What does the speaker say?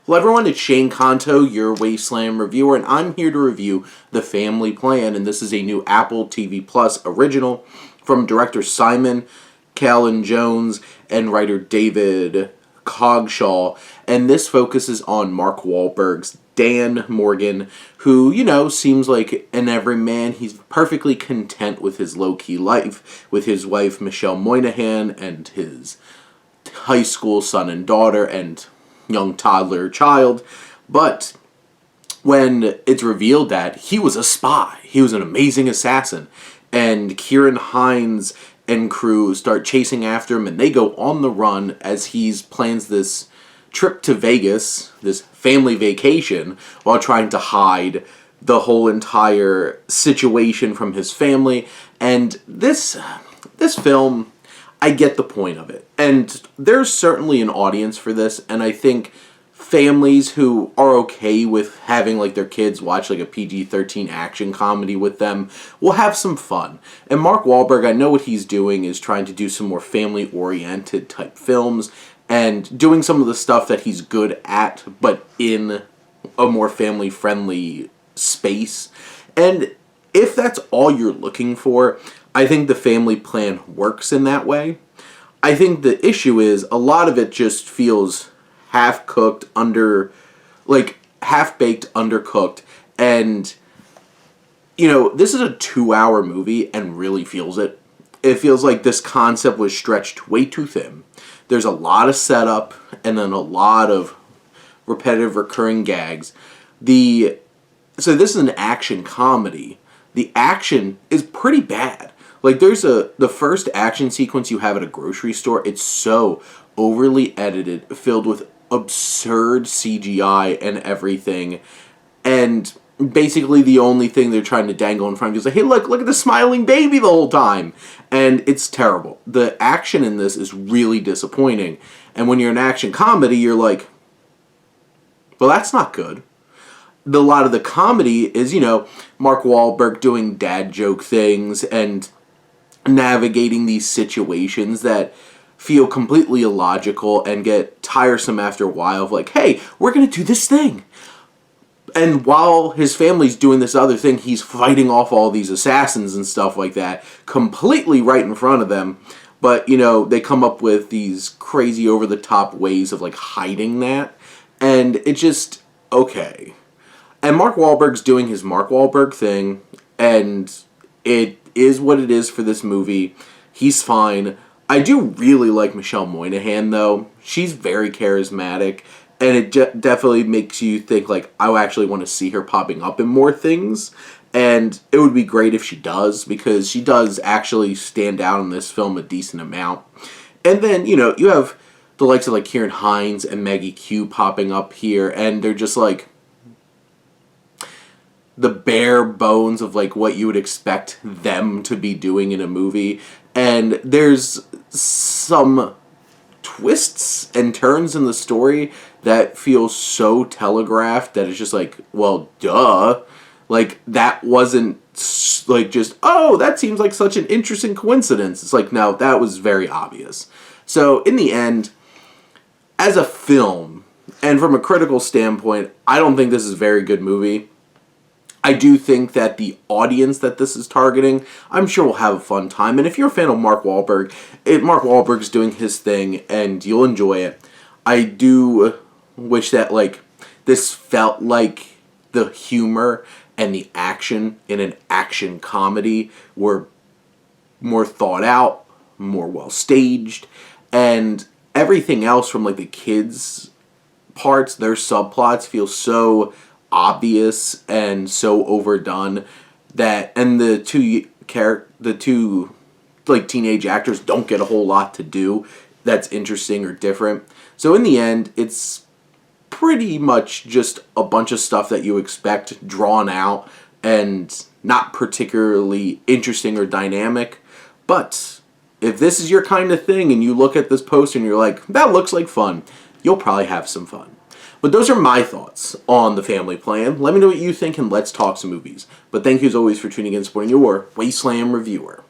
Hello everyone, it's Shane Kanto, your Wasteland reviewer, and I'm here to review The Family Plan, and this is a new Apple TV Plus original from director Simon Callan Jones and writer David Cogshaw, and this focuses on Mark Wahlberg's Dan Morgan, who, seems like an everyman. He's perfectly content with his low-key life, with his wife Michelle Moynihan, and his high school son and daughter, and young toddler child. But when it's revealed that he was a spy, he was an amazing assassin, and Kieran Hines and crew start chasing after him, and they go on the run as he plans this trip to Vegas, this family vacation, while trying to hide the whole entire situation from his family. And this film, I get the point of it. And there's certainly an audience for this, and I think families who are okay with having like their kids watch like a PG-13 action comedy with them will have some fun. And Mark Wahlberg, I know what he's doing is trying to do some more family-oriented type films and doing some of the stuff that he's good at, but in a more family-friendly space. And if that's all you're looking for, I think The Family Plan works in that way. I think the issue is a lot of it just feels half-cooked, half-baked, undercooked, and, this is a 2-hour movie and really feels it. It feels like this concept was stretched way too thin. There's a lot of setup and then a lot of repetitive recurring gags. So this is an action comedy. The action is pretty bad. Like, there's the first action sequence you have at a grocery store, it's so overly edited, filled with absurd CGI and everything, and basically the only thing they're trying to dangle in front of you is like, hey, look at the smiling baby the whole time, and it's terrible. The action in this is really disappointing, and when you're an action comedy, you're like, well, that's not good. A lot of the comedy is, Mark Wahlberg doing dad joke things and navigating these situations that feel completely illogical and get tiresome after a while of like, hey, we're going to do this thing. And while his family's doing this other thing, he's fighting off all these assassins and stuff like that, completely right in front of them. But, they come up with these crazy over-the-top ways of, like, hiding that. And it just, okay. And Mark Wahlberg's doing his Mark Wahlberg thing, and it is what it is for this movie. He's fine. I do really like Michelle Moynihan, though. She's very charismatic, and it definitely makes you think, like, I actually want to see her popping up in more things, and it would be great if she does, because she does actually stand out in this film a decent amount. And then, you have the likes of, like, Kieran Hines and Maggie Q popping up here, and they're just, like, the bare bones of, like, what you would expect them to be doing in a movie. And there's some twists and turns in the story that feel so telegraphed that it's just like, well, duh. Like, that wasn't, like, just, oh, that seems like such an interesting coincidence. It's like, no, that was very obvious. So, in the end, as a film, and from a critical standpoint, I don't think this is a very good movie. I do think that the audience that this is targeting, I'm sure will have a fun time. And if you're a fan of Mark Wahlberg, Mark Wahlberg's doing his thing, and you'll enjoy it. I do wish that, like, this felt like the humor and the action in an action comedy were more thought out, more well staged, and everything else from, like, the kids' parts, their subplots feel so obvious and so overdone that, and the two like teenage actors don't get a whole lot to do that's interesting or different. So in the end, it's pretty much just a bunch of stuff that you expect drawn out and not particularly interesting or dynamic. But if this is your kind of thing and you look at this poster and you're like, that looks like fun, you'll probably have some fun. But those are my thoughts on The Family Plan. Let me know what you think, and let's talk some movies. But thank you as always for tuning in and supporting your Wasteland reviewer.